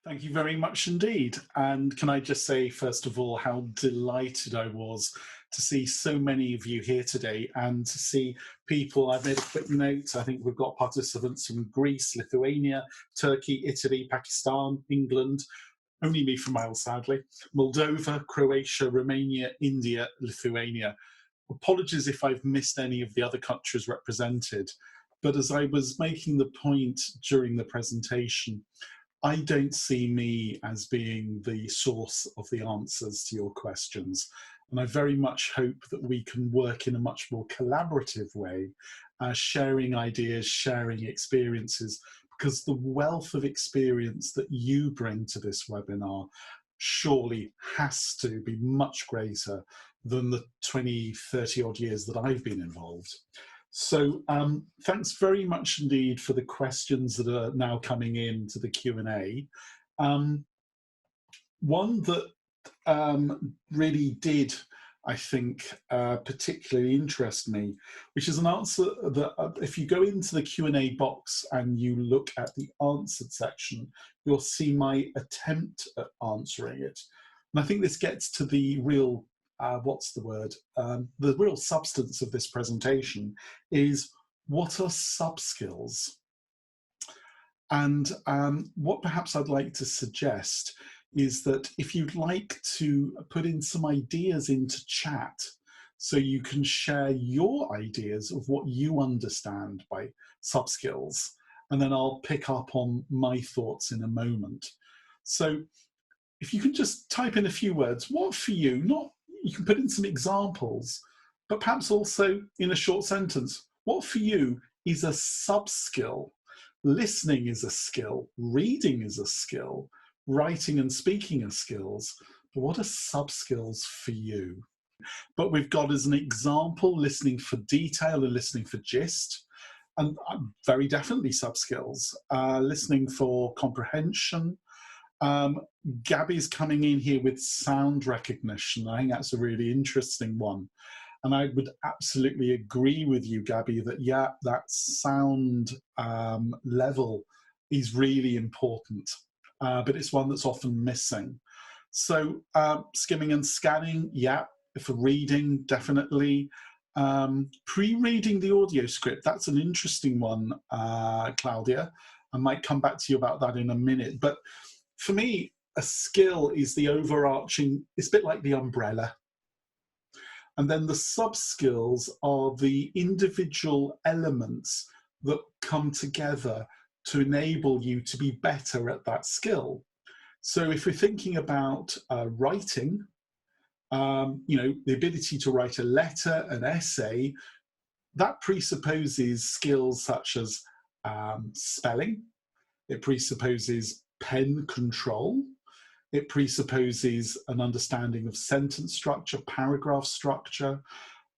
Thank you very much indeed. And can I just say, first of all, how delighted I was to see so many of you here today and to see people. I've made a quick note. I think we've got participants from Greece, Lithuania, Turkey, Italy, Pakistan, England, only me from Wales, sadly, Moldova, Croatia, Romania, India, Lithuania. Apologies if I've missed any of the other countries represented. But as I was making the point during the presentation, I don't see me as being the source of the answers to your questions. And I very much hope that we can work in a much more collaborative way, sharing ideas, sharing experiences, because the wealth of experience that you bring to this webinar surely has to be much greater than the 20, 30 odd years that I've been involved. So thanks very much indeed for the questions that are now coming in to the Q&A. One that really did, I think, particularly interest me, which is an answer that if you go into the Q&A box and you look at the answered section, you'll see my attempt at answering it. And I think this gets to the real the real substance of this presentation is, what are sub-skills? And what perhaps I'd like to suggest is that if you'd like to put in some ideas into chat so you can share your ideas of what you understand by sub-skills, and then I'll pick up on my thoughts in a moment. So if you can just type in a few words, what for you, you can put in some examples, but perhaps also in a short sentence, what for you is a sub-skill? Listening is a skill, reading is a skill, writing and speaking are skills, but what are sub-skills for you? But we've got as an example, listening for detail and listening for gist, and very definitely sub-skills, listening for comprehension. Gabby's coming in here with sound recognition. I think that's a really interesting one. And I would absolutely agree with you, Gabby, that yeah, that sound level is really important, but it's one that's often missing. So skimming and scanning, yeah, for reading, definitely. Pre-reading the audio script, that's an interesting one, Claudia. I might come back to you about that in a minute. But for me, a skill is the overarching, it's a bit like the umbrella. And then the sub-skills are the individual elements that come together to enable you to be better at that skill. So if we're thinking about writing, the ability to write a letter, an essay, that presupposes skills such as spelling. It presupposes pen control. It presupposes an understanding of sentence structure, paragraph structure.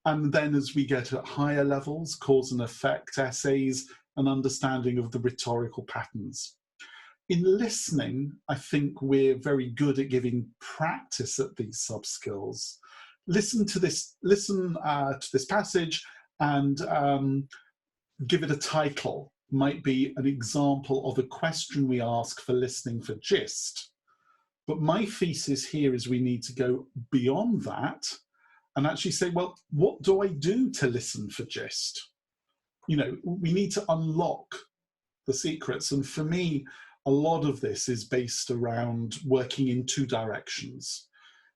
And then as we get at higher levels, cause and effect essays, an understanding of the rhetorical patterns. In listening, I think we're very good at giving practice at these sub-skills. Listen to this passage and give it a title. Might be an example of a question we ask for listening for gist. But my thesis here is we need to go beyond that and actually say, well, what do I do to listen for gist? We need to unlock the secrets. And for me, a lot of this is based around working in two directions.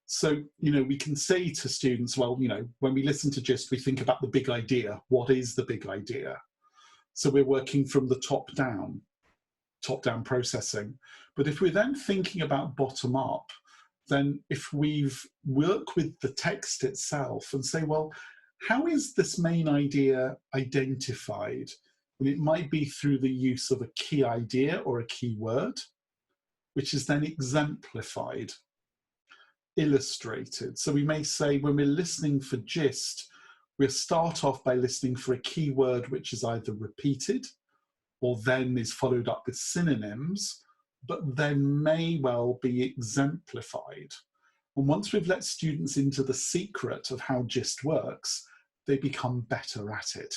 So, we can say to students, well, when we listen to gist, we think about the big idea. What is the big idea? So we're working from the top down processing. But if we're then thinking about bottom up, then if we've worked with the text itself and say, well, how is this main idea identified? And it might be through the use of a key idea or a key word, which is then exemplified, illustrated. So we may say when we're listening for gist, we'll start off by listening for a key word which is either repeated or then is followed up with synonyms, but then may well be exemplified. And once we've let students into the secret of how gist works, they become better at it.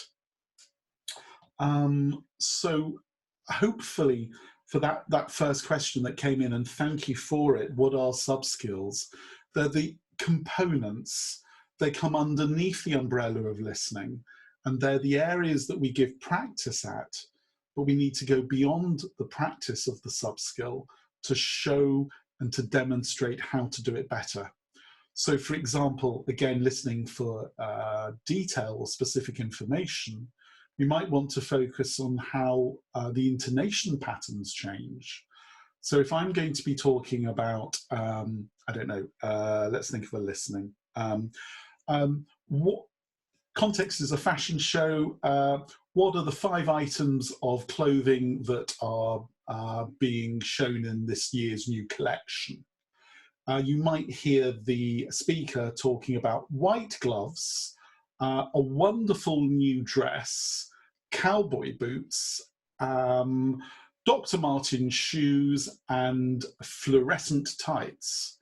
So hopefully for that first question that came in, and thank you for it. What are sub-skills? They're the components. They come underneath the umbrella of listening, and they're the areas that we give practice at, but we need to go beyond the practice of the sub-skill to show and to demonstrate how to do it better. So for example, again, listening for detail or specific information, we might want to focus on how the intonation patterns change. So if I'm going to be talking about, I don't know, let's think of a listening. What context is a fashion show? What are the 5 items of clothing that are being shown in this year's new collection? You might hear the speaker talking about white gloves, a wonderful new dress, cowboy boots, Dr. Martens shoes, and fluorescent tights.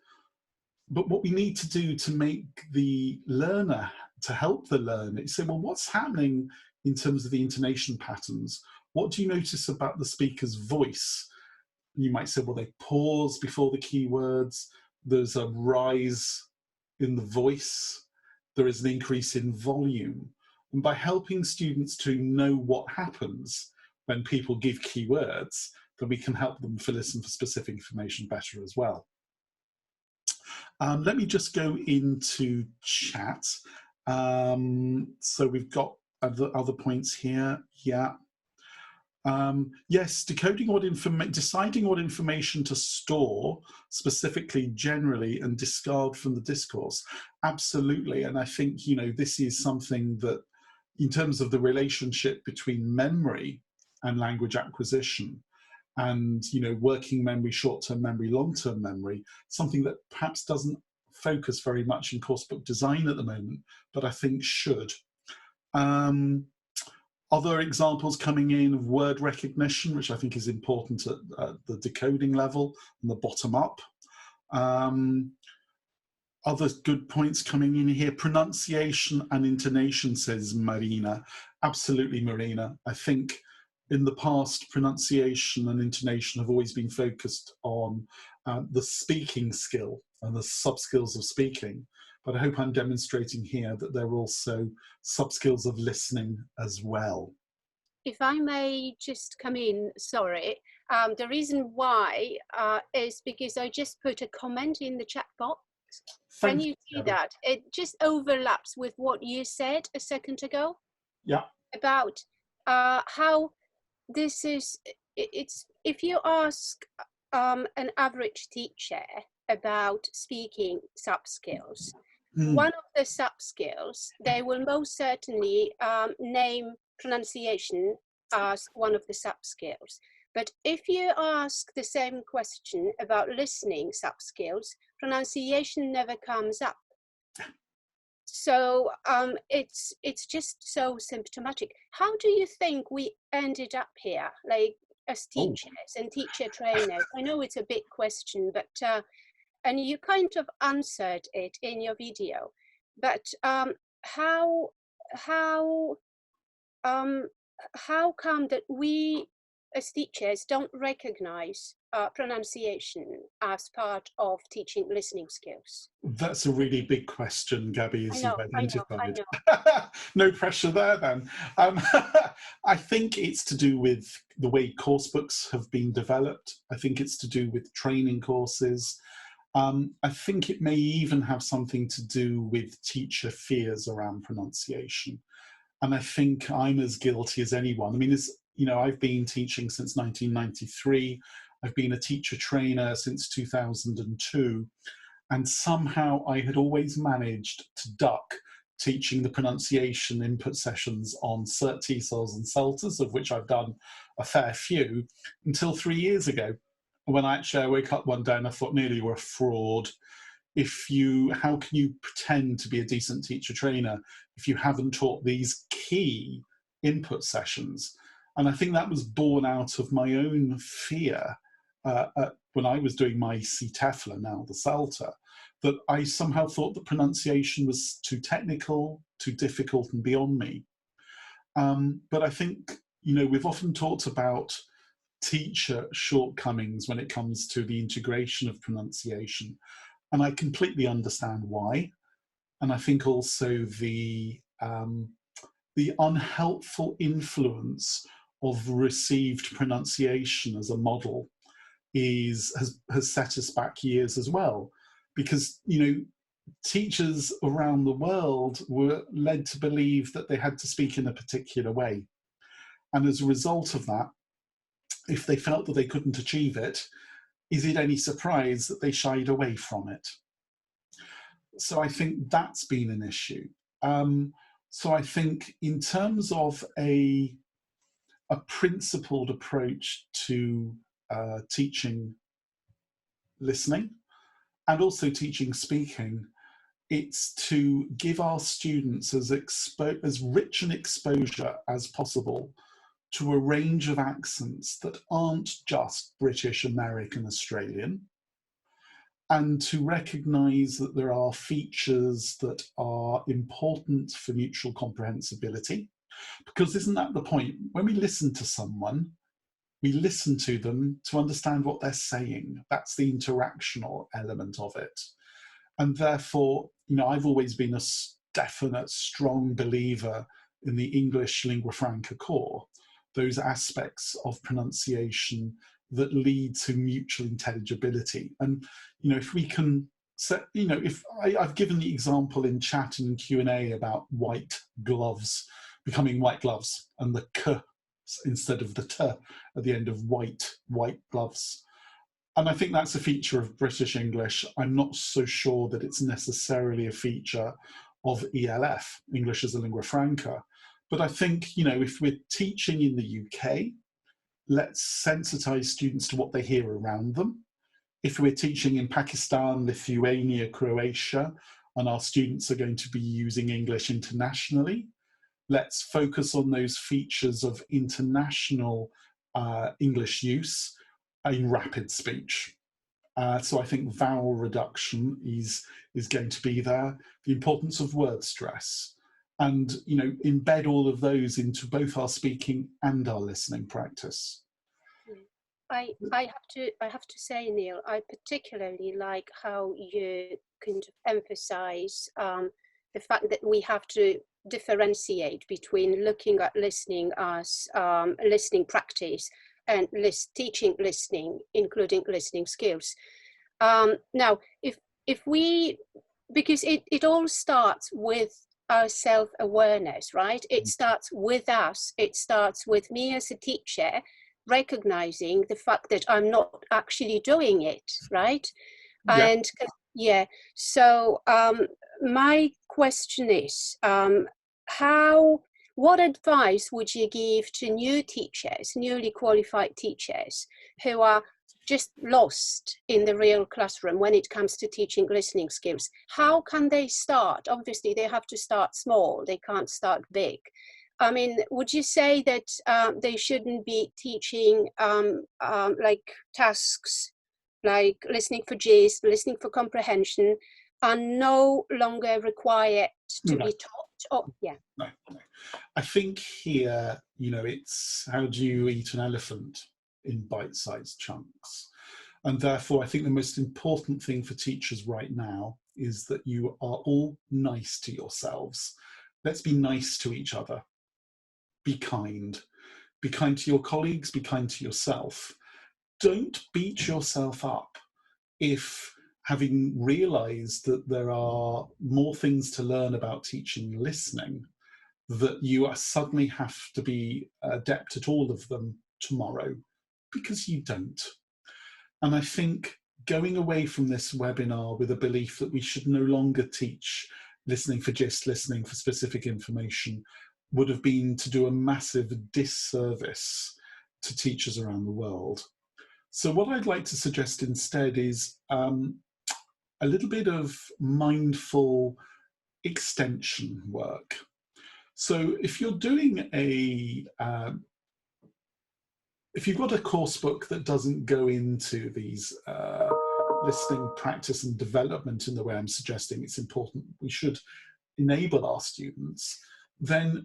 But what we need to do to make the learner, to help the learner, is say, well, what's happening in terms of the intonation patterns? What do you notice about the speaker's voice? You might say, well, they pause before the keywords. There's a rise in the voice. There is an increase in volume. And by helping students to know what happens when people give keywords, then we can help them to listen for specific information better as well. Let me just go into chat. So we've got other points here. Yeah. Yes, deciding what information to store specifically, generally, and discard from the discourse. Absolutely. And I think, you know, this is something that, in terms of the relationship between memory and language acquisition, and, you know, working memory, short-term memory, long-term memory, something that perhaps doesn't focus very much in coursebook design at the moment, but I think should. Other examples coming in of word recognition, which I think is important at the decoding level and the bottom up. Other good points coming in here, pronunciation and intonation, says Marina. Absolutely, Marina. I think in the past, pronunciation and intonation have always been focused on the speaking skill and the sub-skills of speaking. But I hope I'm demonstrating here that there are also sub-skills of listening as well. If I may just come in, sorry. The reason why is because I just put a comment in the chat box. Can you see that? It just overlaps with what you said a second ago. Yeah. About how this is, if you ask an average teacher about speaking sub-skills, one of the sub-skills, they will most certainly name pronunciation as one of the sub-skills. But if you ask the same question about listening sub-skills, pronunciation never comes up. So it's just so symptomatic. How do you think we ended up here, like as teachers and teacher trainers? I know it's a big question, but and you kind of answered it in your video. But how come that we as teachers don't recognize pronunciation as part of teaching listening skills? That's a really big question, Gabby, as you've identified. I know. No pressure there then. I think it's to do with the way course books have been developed. I think it's to do with training courses. I think it may even have something to do with teacher fears around pronunciation. And I think I'm as guilty as anyone. I mean, you know, I've been teaching since 1993. I've been a teacher trainer since 2002. And somehow I had always managed to duck teaching the pronunciation input sessions on CERT TESOLs and CELTAs, of which I've done a fair few, until 3 years ago, when I woke up one day and I thought, nearly you're a fraud. How can you pretend to be a decent teacher trainer if you haven't taught these key input sessions? And I think that was born out of my own fear when I was doing my CTEFLA, now the CELTA, that I somehow thought the pronunciation was too technical, too difficult and beyond me. But I think, you know, we've often talked about teacher shortcomings when it comes to the integration of pronunciation. And I completely understand why. And I think also the unhelpful influence of received pronunciation as a model has set us back years as well. Because, teachers around the world were led to believe that they had to speak in a particular way. And as a result of that, if they felt that they couldn't achieve it, is it any surprise that they shied away from it? So I think that's been an issue. So I think in terms of a principled approach to teaching listening and also teaching speaking, it's to give our students as rich an exposure as possible to a range of accents that aren't just British, American, Australian, and to recognise that there are features that are important for mutual comprehensibility. Because isn't that the point? When we listen to someone, we listen to them to understand what they're saying. That's the interactional element of it. And therefore, I've always been a definite, strong believer in the English lingua franca core, those aspects of pronunciation that lead to mutual intelligibility. And, if we can set, if I've given the example in chat and Q&A about white gloves becoming white gloves and the k instead of the t at the end of white gloves. And I think that's a feature of British English. I'm not so sure that it's necessarily a feature of ELF, English as a lingua franca. But I think, if we're teaching in the UK, let's sensitize students to what they hear around them. If we're teaching in Pakistan, Lithuania, Croatia, and our students are going to be using English internationally, let's focus on those features of international English use in rapid speech. So I think vowel reduction is going to be there. The importance of word stress, and embed all of those into both our speaking and our listening practice. I have to say, Neil, I particularly like how you kind of emphasize the fact that we have to differentiate between looking at listening as listening practice and teaching listening, including listening skills. Now, if we, because it all starts with our self-awareness, right? It starts with us. It starts with me as a teacher recognizing the fact that I'm not actually doing it, right? Yeah. And yeah, so my question is, what advice would you give to new teachers, newly qualified teachers who are just lost in the real classroom when it comes to teaching listening skills? How can they start? Obviously, they have to start small. They can't start big. I mean, would you say that they shouldn't be teaching like tasks like listening for gist, listening for comprehension, are no longer required to be taught? Oh, yeah. No. I think here, it's how do you eat an elephant in bite-sized chunks? And therefore, I think the most important thing for teachers right now is that you are all nice to yourselves. Let's be nice to each other. Be kind. Be kind to your colleagues, be kind to yourself. Don't beat yourself up if, having realized that there are more things to learn about teaching listening, that you suddenly have to be adept at all of them tomorrow, because you don't. And I think going away from this webinar with a belief that we should no longer teach listening for gist, listening for specific information, would have been to do a massive disservice to teachers around the world. So what I'd like to suggest instead is a little bit of mindful extension work. So if you're doing if you've got a course book that doesn't go into these listening practice and development in the way I'm suggesting it's important we should enable our students, then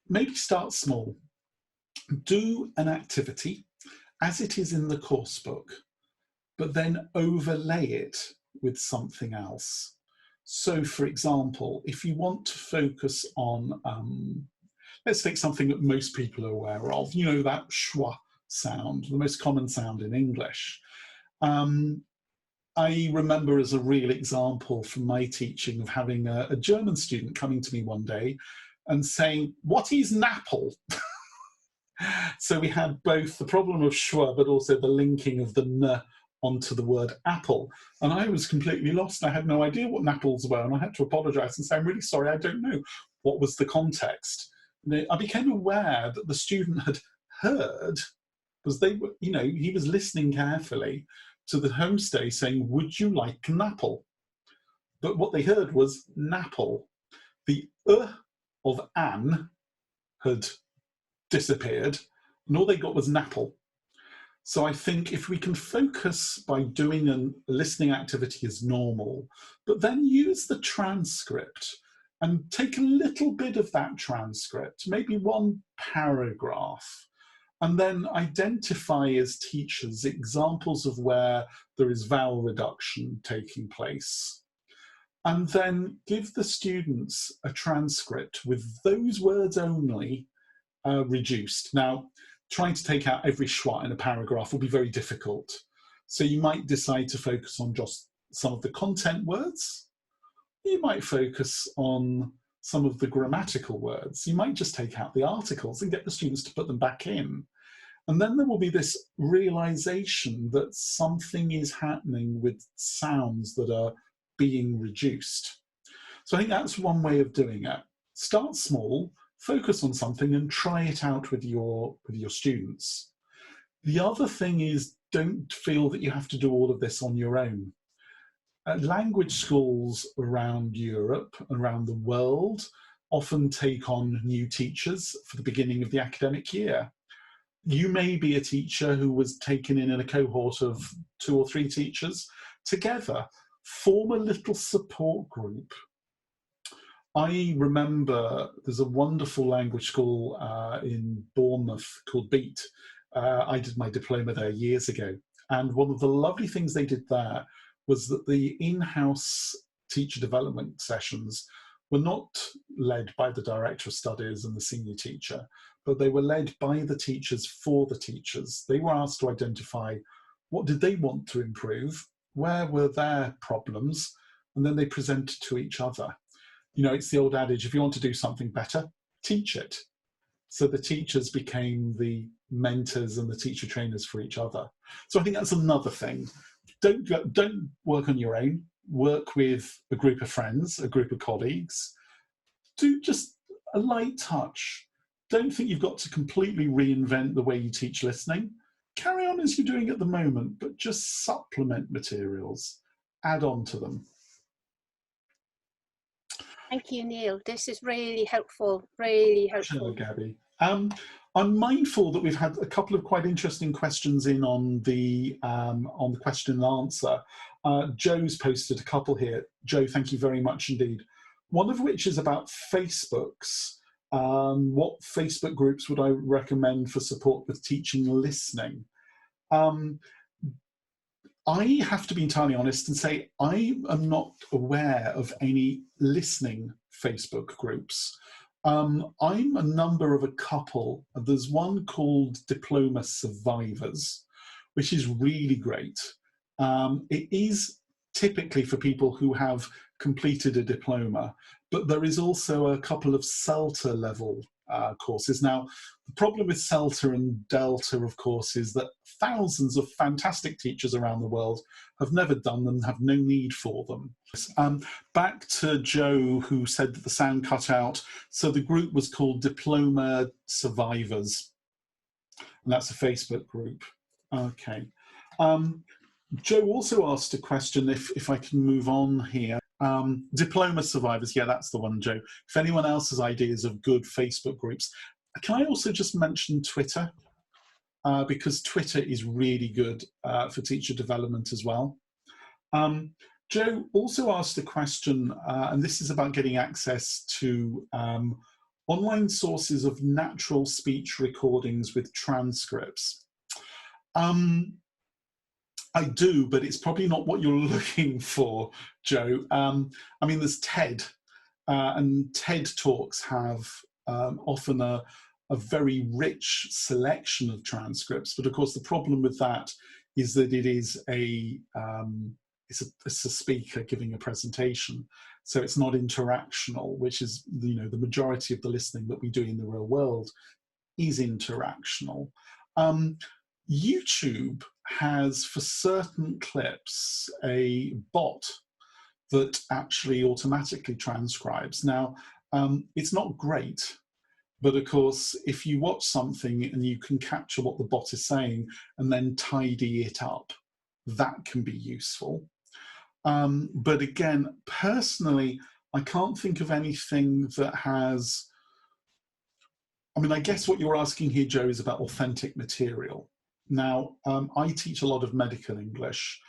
maybe start small. Do an activity as it is in the course book, but then overlay it with something else. So, for example, if you want to focus on, let's take something that most people are aware of, you know, that schwa sound, the most common sound in English. I remember as a real example from my teaching of having a German student coming to me one day and saying, "What is Napple?" So we had both the problem of schwa, but also the linking of the n onto the word apple. And I was completely lost. I had no idea what Napples were, and I had to apologize and say, "I'm really sorry, I don't know. What was the context?" And I became aware that the student had heard, because they were, you know, he was listening carefully to the homestay saying, "Would you like an apple?" But what they heard was Napple. The of an had disappeared, and all they got was Napple. So I think if we can focus by doing a listening activity as normal, but then use the transcript and take a little bit of that transcript, maybe one paragraph, and then identify as teachers examples of where there is vowel reduction taking place. And then give the students a transcript with those words only reduced. Now, trying to take out every schwa in a paragraph will be very difficult. So you might decide to focus on just some of the content words. You might focus on some of the grammatical words. You might just take out the articles and get the students to put them back in. And then there will be this realization that something is happening with sounds that are being reduced. So I think that's one way of doing it. Start small, focus on something and try it out with your students. The other thing is, don't feel that you have to do all of this on your own. Language schools around Europe, around the world, often take on new teachers for the beginning of the academic year. You may be a teacher who was taken in a cohort of 2 or 3 teachers. Together, form a little support group. I remember there's a wonderful language school in Bournemouth called Beat. I did my diploma there years ago. And one of the lovely things they did there was that the in-house teacher development sessions were not led by the director of studies and the senior teacher, but they were led by the teachers for the teachers. They were asked to identify what did they want to improve, where were their problems, and then they presented to each other. You know, it's the old adage, if you want to do something better, teach it. So the teachers became the mentors and the teacher trainers for each other. So I think that's another thing. Don't work on your own. Work with a group of friends, a group of colleagues. Do just a light touch. Don't think you've got to completely reinvent the way you teach listening. Carry on as you're doing at the moment, but just supplement materials. Add on to them. Thank you, Neil. This is really helpful, really helpful. Hello, Gabby. I'm mindful that we've had a couple of quite interesting questions in on the question and answer. Joe's posted a couple here. Joe, thank you very much indeed. One of which is about Facebooks. What Facebook groups would I recommend for support with teaching listening? I have to be entirely honest and say I am not aware of any listening Facebook groups. I'm a number of a couple. There's one called Diploma Survivors, which is really great. It is typically for people who have completed a diploma, but there is also a couple of CELTA level courses. Now, the problem with CELTA and Delta, of course, is that thousands of fantastic teachers around the world have never done them, have no need for them. Back to Joe, who said that the sound cut out. So the group was called Diploma Survivors, and that's a Facebook group. Okay. Joe also asked a question, if I can move on here. Diploma Survivors, yeah, that's the one, Joe. If anyone else has ideas of good Facebook groups. Can I also just mention Twitter? Because Twitter is really good for teacher development as well. Joe also asked a question, and this is about getting access to online sources of natural speech recordings with transcripts. I do, but it's probably not what you're looking for, Joe. I mean, there's TED, and TED Talks have often a very rich selection of transcripts. But of course, the problem with that is that it is it's a speaker giving a presentation, so it's not interactional, which is, you know, the majority of the listening that we do in the real world is interactional. YouTube has, for certain clips, a bot that actually automatically transcribes. Now, it's not great, but of course, if you watch something and you can capture what the bot is saying and then tidy it up, that can be useful. But again, personally, I can't think of anything that has, I mean, I guess what you're asking here, Joe, is about authentic material. Now, I teach a lot of medical English,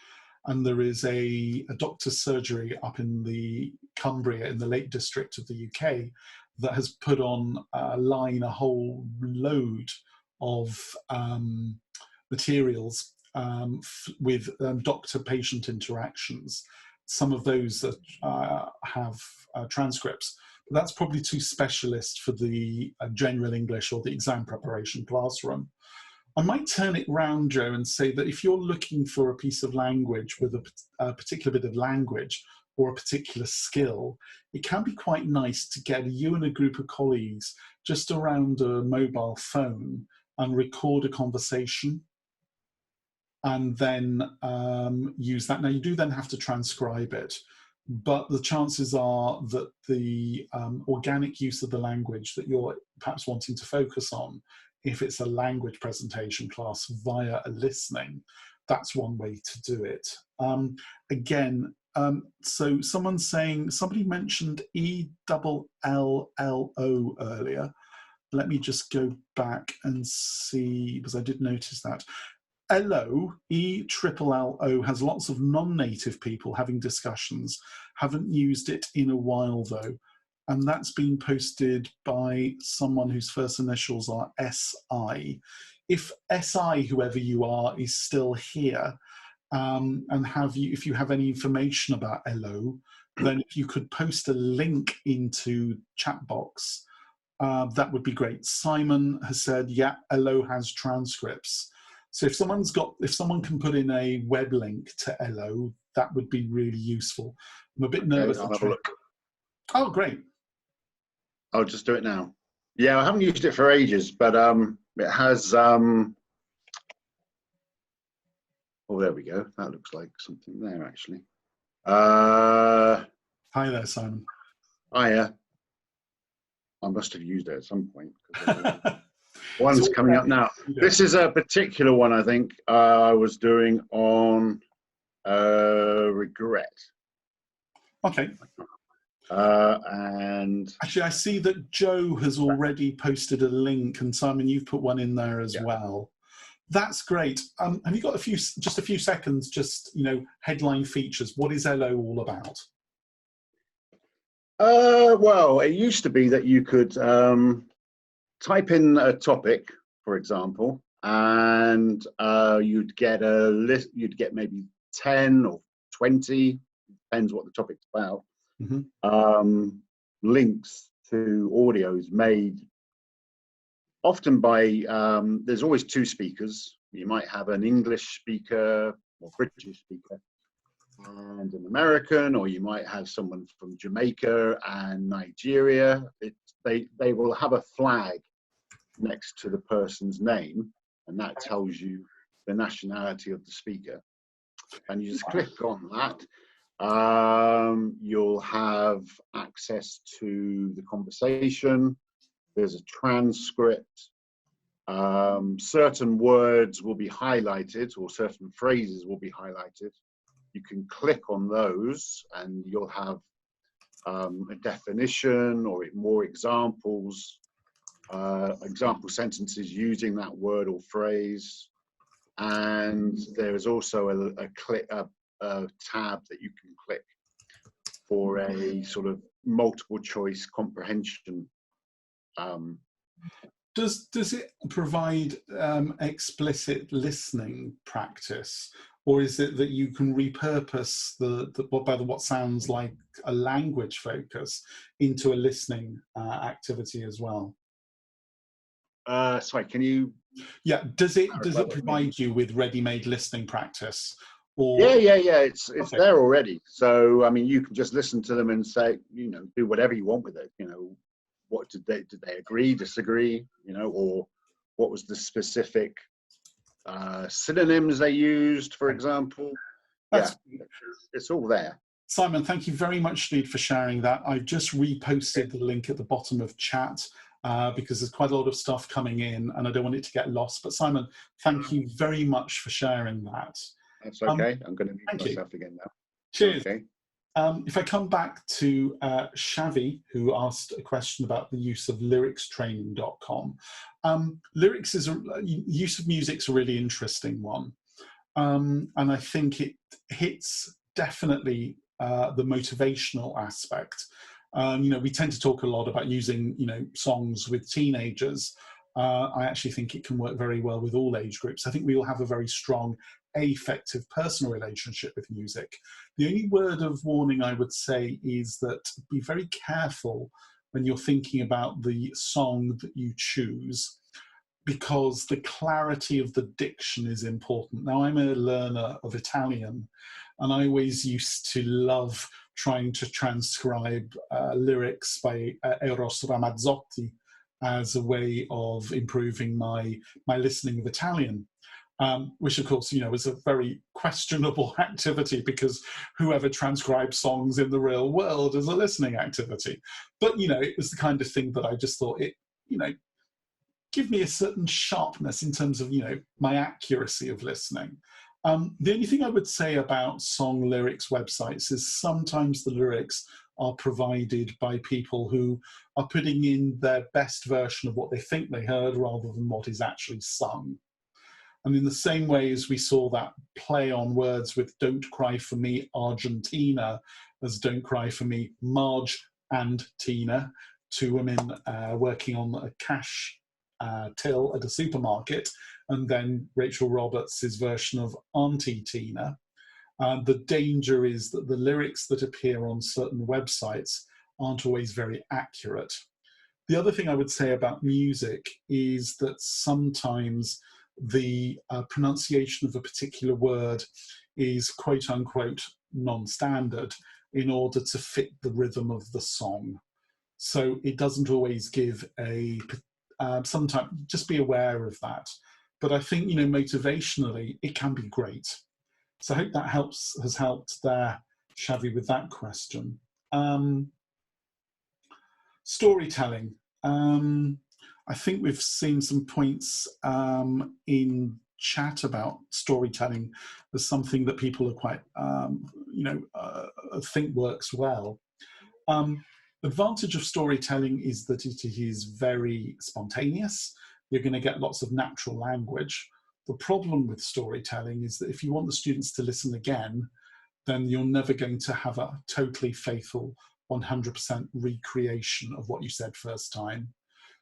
and there is a doctor's surgery up in the Cumbria, in the Lake District of the UK, that has put online a whole load of materials with doctor-patient interactions. Some of those have transcripts. But that's probably too specialist for the general English or the exam preparation classroom. I might turn it round, Joe, and say that if you're looking for a piece of language with a particular bit of language or a particular skill, it can be quite nice to get you and a group of colleagues just around a mobile phone and record a conversation, and then use that. Now, you do then have to transcribe it, but the chances are that the organic use of the language that you're perhaps wanting to focus on, if it's a language presentation class via a listening, that's one way to do it. Again, so somebody mentioned ELLLO earlier. Let me just go back and see, because I did notice that. LO, ELLLO, has lots of non-native people having discussions. Haven't used it in a while though. And that's been posted by someone whose first initials are SI. If SI, whoever you are, is still here, and if you have any information about LO, then if you could post a link into chat box, that would be great. Simon has said, yeah, LO has transcripts. So if someone can put in a web link to LO, that would be really useful. I'm a bit nervous. I'll have a look. Oh, great. I'll just do it now. Yeah, I haven't used it for ages, but it has. Oh, there we go. That looks like something there, actually. Hi there, Simon. Hiya. I must have used it at some point. One's coming up now. This is a particular one, I think, I was doing on regret. Okay. And actually, I see that Joe has already posted a link, and Simon, you've put one in there as well. That's great. Have you got just a few seconds, just, you know, headline features? What is LO all about? Well, it used to be that you could type in a topic, for example, and you'd get a list. You'd get maybe 10 or 20, depends what the topic's about. Mm-hmm. Links to audios made often by, there's always two speakers. You might have an English speaker or British speaker and an American, or you might have someone from Jamaica and Nigeria. They will have a flag next to the person's name, and that tells you the nationality of the speaker. And you just click on that. You'll have access to the conversation. There's a transcript. Certain words will be highlighted, or certain phrases will be highlighted. You can click on those and you'll have a definition or more examples, example sentences using that word or phrase. And there is also a tab that you can click for a sort of multiple choice comprehension Does it provide explicit listening practice, or is it that you can repurpose what sounds like a language focus into a listening activity as well? Sorry, can you? Yeah, does it clarify what you mean? provide you with ready-made listening practice? Or Yeah. It's okay, there already. So I mean, you can just listen to them and say, do whatever you want with it. What did they agree, disagree? Or what was the specific synonyms they used, for example? Yeah, that's it's all there. Simon, thank you very much indeed for sharing that. I've just reposted the link at the bottom of chat because there's quite a lot of stuff coming in and I don't want it to get lost. But Simon, thank you very much for sharing that. That's okay. I'm going to mute Thank you. myself again now. Cheers. Okay. If I come back to Shavi, who asked a question about the use of lyricstraining.com. Lyrics use of music's a really interesting one. And I think it hits definitely the motivational aspect. We tend to talk a lot about using, songs with teenagers. I actually think it can work very well with all age groups. I think we all have a very strong affective personal relationship with music. The only word of warning I would say is that be very careful when you're thinking about the song that you choose, because the clarity of the diction is important. Now, I'm a learner of Italian, and I always used to love trying to transcribe lyrics by Eros Ramazzotti as a way of improving my listening of Italian. Which, of course, is a very questionable activity because whoever transcribes songs in the real world is a listening activity. But, it was the kind of thing that I just thought give me a certain sharpness in terms of, my accuracy of listening. The only thing I would say about song lyrics websites is sometimes the lyrics are provided by people who are putting in their best version of what they think they heard rather than what is actually sung. And in the same way as we saw that play on words with Don't Cry For Me, Argentina, as Don't Cry For Me, Marge and Tina, two women working on a cash till at a supermarket, and then Rachel Roberts' version of Auntie Tina. The danger is that the lyrics that appear on certain websites aren't always very accurate. The other thing I would say about music is that sometimes the pronunciation of a particular word is quote unquote non-standard in order to fit the rhythm of the song. So it doesn't always give sometimes just be aware of that. But I think, motivationally, it can be great. So I hope that has helped there, Shavi, with that question. Storytelling. I think we've seen some points in chat about storytelling as something that people are quite, think works well. Advantage of storytelling is that it is very spontaneous. You're going to get lots of natural language. The problem with storytelling is that if you want the students to listen again, then you're never going to have a totally faithful 100% recreation of what you said first time.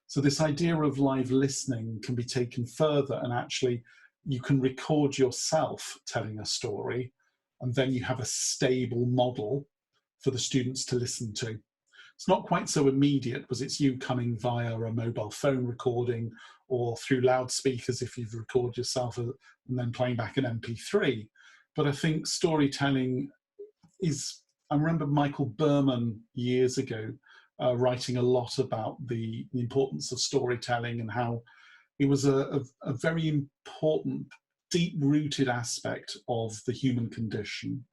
So this idea of live listening can be taken further, and actually you can record yourself telling a story, and then you have a stable model for the students to listen to. It's not quite so immediate because it's you coming via a mobile phone recording or through loudspeakers if you've recorded yourself and then playing back an MP3. But I think storytelling is, I remember Michael Berman years ago writing a lot about the importance of storytelling and how it was a very important, deep-rooted aspect of the human condition,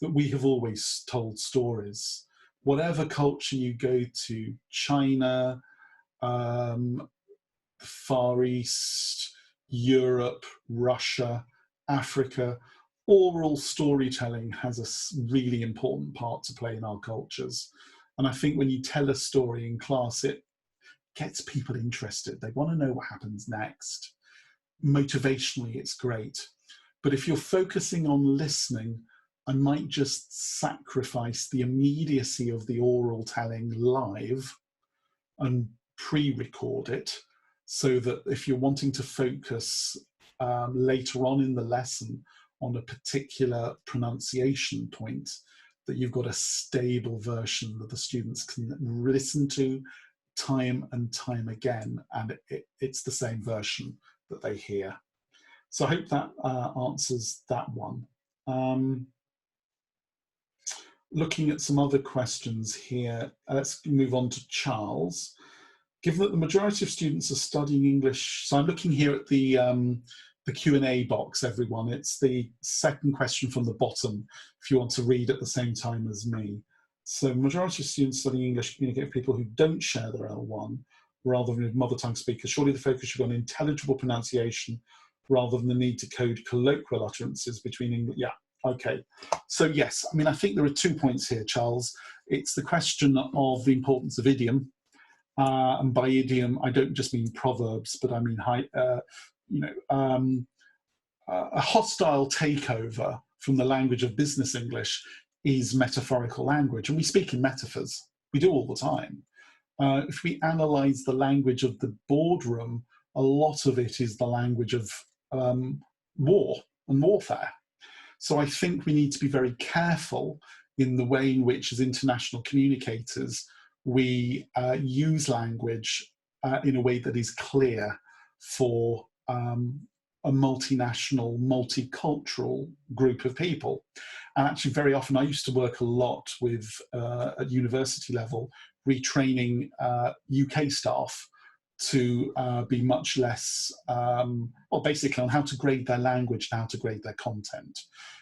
that we have always told stories. Whatever culture you go to, China, Far East, Europe, Russia, Africa, oral storytelling has a really important part to play in our cultures. And I think when you tell a story in class, it gets people interested. They want to know what happens next. Motivationally, it's great. But if you're focusing on listening, I might just sacrifice the immediacy of the oral telling live and pre-record it, so that if you're wanting to focus later on in the lesson on a particular pronunciation point, that you've got a stable version that the students can listen to time and time again, and it's the same version that they hear. So I hope that answers that one. Looking at some other questions here, let's move on to Charles. Given that the majority of students are studying English, so I'm looking here at the Q&A box, everyone. It's the second question from the bottom, if you want to read at the same time as me. So majority of students studying English communicate with people who don't share their L1 rather than with mother tongue speakers. Surely the focus should be on intelligible pronunciation rather than the need to code colloquial utterances between English. Yeah, okay. So yes, I mean, I think there are 2 points here, Charles. It's the question of the importance of idiom. And by idiom, I don't just mean proverbs, but I mean, a hostile takeover from the language of business English is metaphorical language, and we speak in metaphors. We do all the time. If we analyze the language of the boardroom, a lot of it is the language of war and warfare. So I think we need to be very careful in the way in which, as international communicators, we use language in a way that is clear for a multinational, multicultural group of people. And actually very often, I used to work a lot with, at university level, retraining UK staff to be much less, well, basically on how to grade their language and how to grade their content.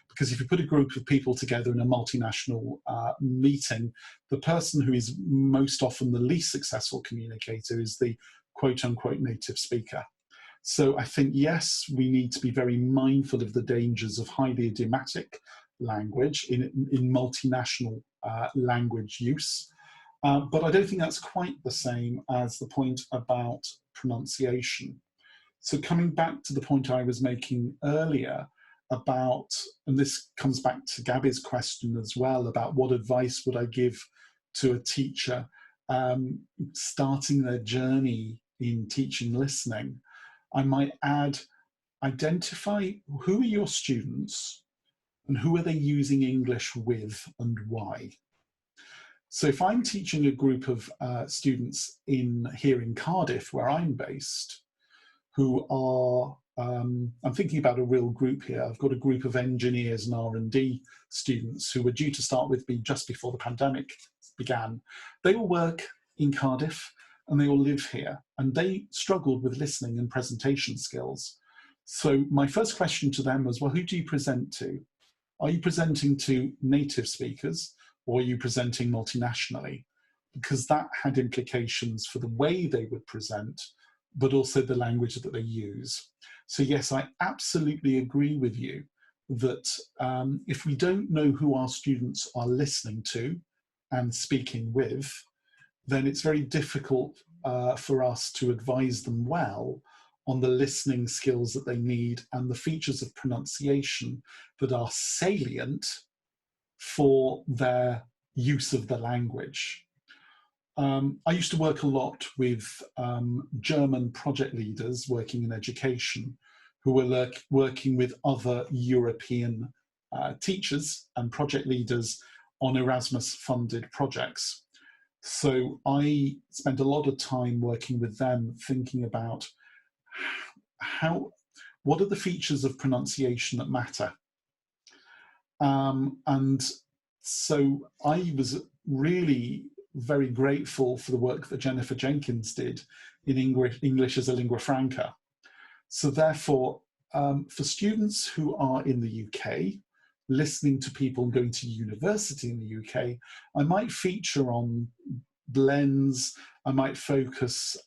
Because if you put a group of people together in a multinational meeting, the person who is most often the least successful communicator is the quote-unquote native speaker. So I think, yes, we need to be very mindful of the dangers of highly idiomatic language in multinational language use. But I don't think that's quite the same as the point about pronunciation. So coming back to the point I was making earlier about, and this comes back to Gabby's question as well, about what advice would I give to a teacher starting their journey in teaching listening, I might add, identify who are your students and who are they using English with and why. So if I'm teaching a group of students here in Cardiff, where I'm based, who are, I'm thinking about a real group here. I've got a group of engineers and R&D students who were due to start with me just before the pandemic began. They all work in Cardiff and they all live here, and they struggled with listening and presentation skills. So my first question to them was, well, who do you present to? Are you presenting to native speakers, or are you presenting multinationally? Because that had implications for the way they would present, but also the language that they use. So yes, I absolutely agree with you that if we don't know who our students are listening to and speaking with, then it's very difficult for us to advise them well on the listening skills that they need and the features of pronunciation that are salient for their use of the language. I used to work a lot with German project leaders working in education who were working with other European teachers and project leaders on Erasmus-funded projects. So I spent a lot of time working with them thinking about what are the features of pronunciation that matter. And so I was really very grateful for the work that Jennifer Jenkins did in English as a lingua franca. So therefore, for students who are in the UK, listening to people and going to university in the UK, I might feature on blends, I might focus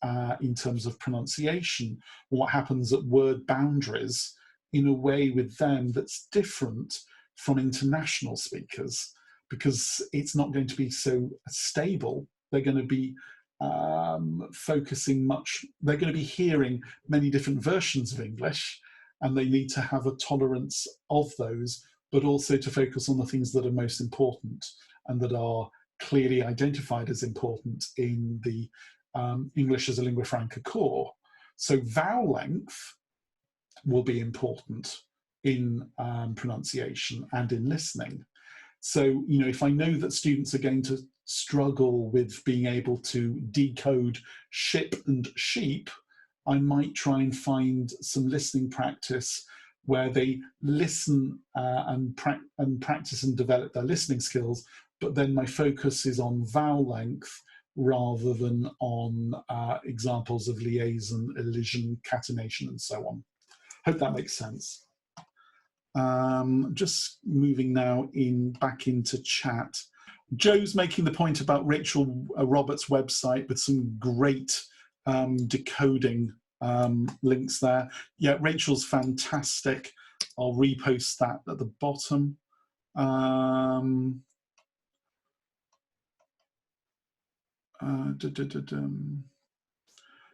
in terms of pronunciation, what happens at word boundaries in a way with them that's different from international speakers, because it's not going to be so stable. They're going to be focusing much, they're going to be hearing many different versions of English, and they need to have a tolerance of those, but also to focus on the things that are most important and that are clearly identified as important in the English as a lingua franca core. So vowel length will be important in pronunciation and in listening. So, you know, if I know that students are going to struggle with being able to decode ship and sheep, I might try and find some listening practice where they listen and practice and develop their listening skills, but then my focus is on vowel length rather than on examples of liaison, elision, catenation, and so on. Hope that makes sense. Just moving now back into chat. Joe's making the point about Rachel Roberts' website with some great decoding links there. Yeah, Rachel's fantastic. I'll repost that at the bottom.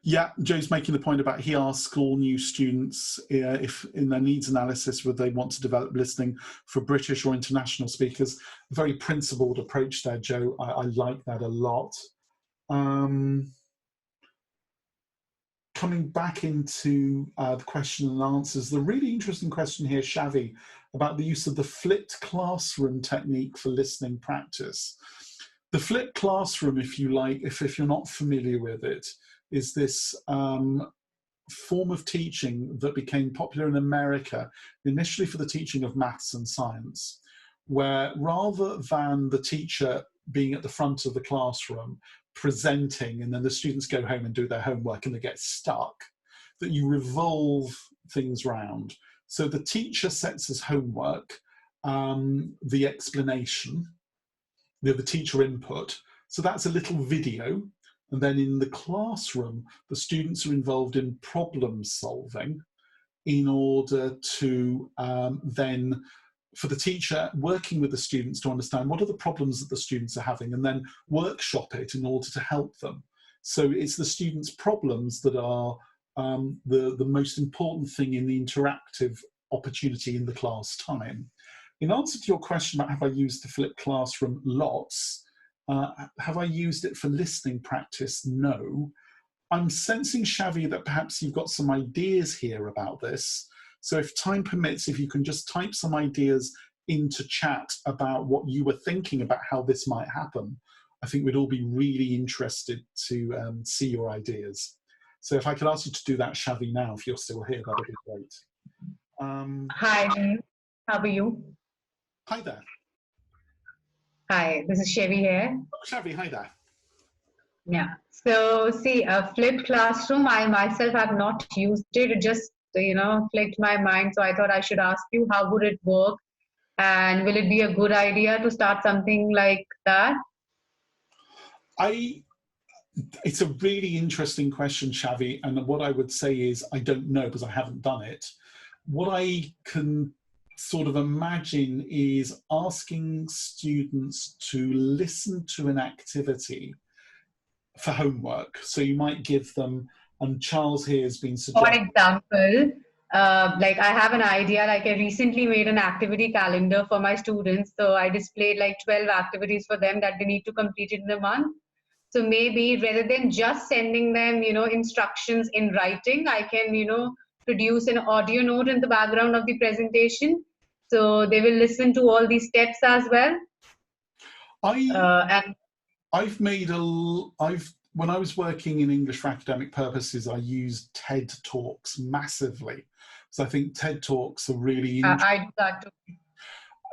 Yeah, Joe's making the point about he asks all new students if in their needs analysis whether they want to develop listening for British or international speakers. A very principled approach there, Joe. I like that a lot. Coming back into the question and answers, the really interesting question here, Shavi, about the use of the flipped classroom technique for listening practice. The flipped classroom, if you like, if you're not familiar with it, is this form of teaching that became popular in America, initially for the teaching of maths and science, where rather than the teacher being at the front of the classroom presenting and then the students go home and do their homework and they get stuck, that you revolve things round. So the teacher sets as homework the explanation, the teacher input. So that's a little video. And then in the classroom, the students are involved in problem solving in order to then, for the teacher, working with the students to understand what are the problems that the students are having and then workshop it in order to help them. So it's the students' problems that are the most important thing in the interactive opportunity in the class time. In answer to your question about have I used the flipped classroom, lots. Have I used it for listening practice? No. I'm sensing, Shavi, that perhaps you've got some ideas here about this. So if time permits, if you can just type some ideas into chat about what you were thinking about how this might happen, I think we'd all be really interested to see your ideas. So if I could ask you to do that, Shavi, now, if you're still here, that would be great. Hi, how are you? Hi there. Hi, this is Chevy here. Oh, Shavi, hi there. Yeah. So see, a flipped classroom, I myself have not used it. It just, clicked my mind. So I thought I should ask you, how would it work? And will it be a good idea to start something like that? It's a really interesting question, Shavi. And what I would say is, I don't know because I haven't done it. What I can sort of imagine is asking students to listen to an activity for homework. So you might give them, and Charles here has been suggesting. For example, like I have an idea, like I recently made an activity calendar for my students. So I displayed like 12 activities for them that they need to complete in a month. So maybe rather than just sending them, instructions in writing, I can, produce an audio note in the background of the presentation. So they will listen to all these steps as well. When I was working in English for academic purposes, I used TED Talks massively. So I think TED Talks are really interesting. I do that too.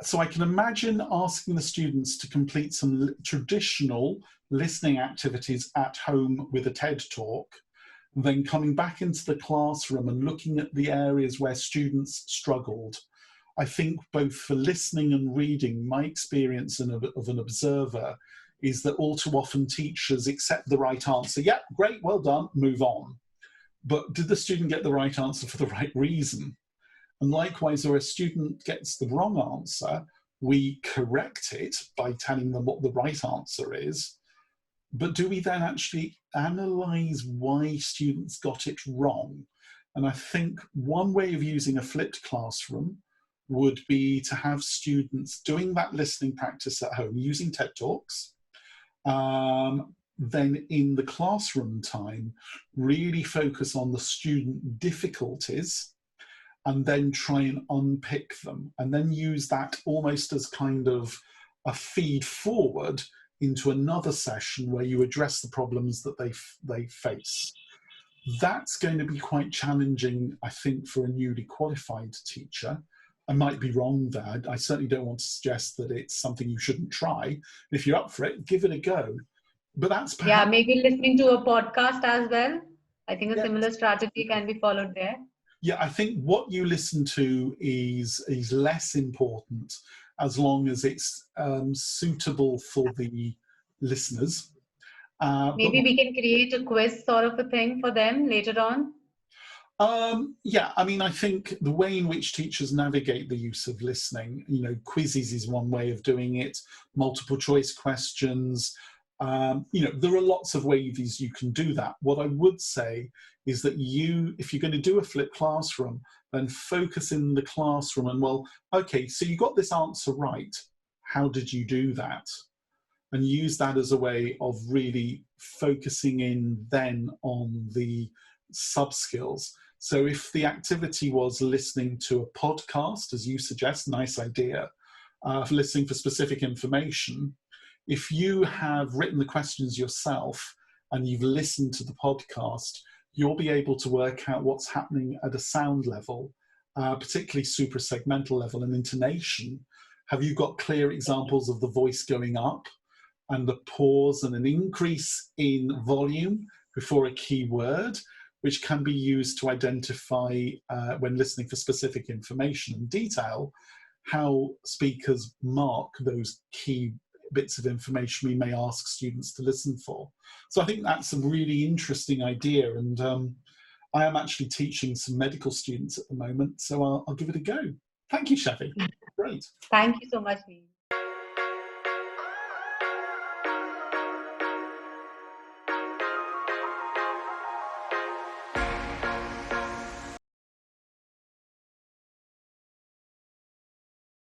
So I can imagine asking the students to complete some traditional listening activities at home with a TED Talk, then coming back into the classroom and looking at the areas where students struggled. I think both for listening and reading, my experience of an observer is that all too often teachers accept the right answer. Yeah, great, well done, move on. But did the student get the right answer for the right reason? And likewise, where a student gets the wrong answer, we correct it by telling them what the right answer is. But do we then actually analyse why students got it wrong? And I think one way of using a flipped classroom would be to have students doing that listening practice at home using TED Talks, then in the classroom time, really focus on the student difficulties and then try and unpick them, and then use that almost as kind of a feed forward into another session where you address the problems that they face. That's going to be quite challenging, I think, for a newly qualified teacher. I might be wrong there. I certainly don't want to suggest that it's something you shouldn't try. If you're up for it, give it a go. But that's perhaps... Yeah, maybe listening to a podcast as well. I think a Yeah. similar strategy can be followed there. Yeah, I think what you listen to is less important as long as it's suitable for the listeners. Maybe we can create a quiz sort of a thing for them later on. Yeah, I mean, I think the way in which teachers navigate the use of listening, you know, quizzes is one way of doing it, multiple choice questions, you know, there are lots of ways you can do that. What I would say is that if you're going to do a flipped classroom, then focus in the classroom and, well, okay, so you got this answer right. How did you do that? And use that as a way of really focusing in then on the sub-skills. So if the activity was listening to a podcast, as you suggest, nice idea, for listening for specific information, if you have written the questions yourself and you've listened to the podcast, you'll be able to work out what's happening at a sound level, particularly suprasegmental level and intonation. Have you got clear examples of the voice going up and the pause and an increase in volume before a key word, which can be used to identify, when listening for specific information and detail, how speakers mark those key bits of information we may ask students to listen for. So I think that's a really interesting idea, and I am actually teaching some medical students at the moment, so I'll give it a go. Thank you, Shavi. Great. Thank you so much, Neil.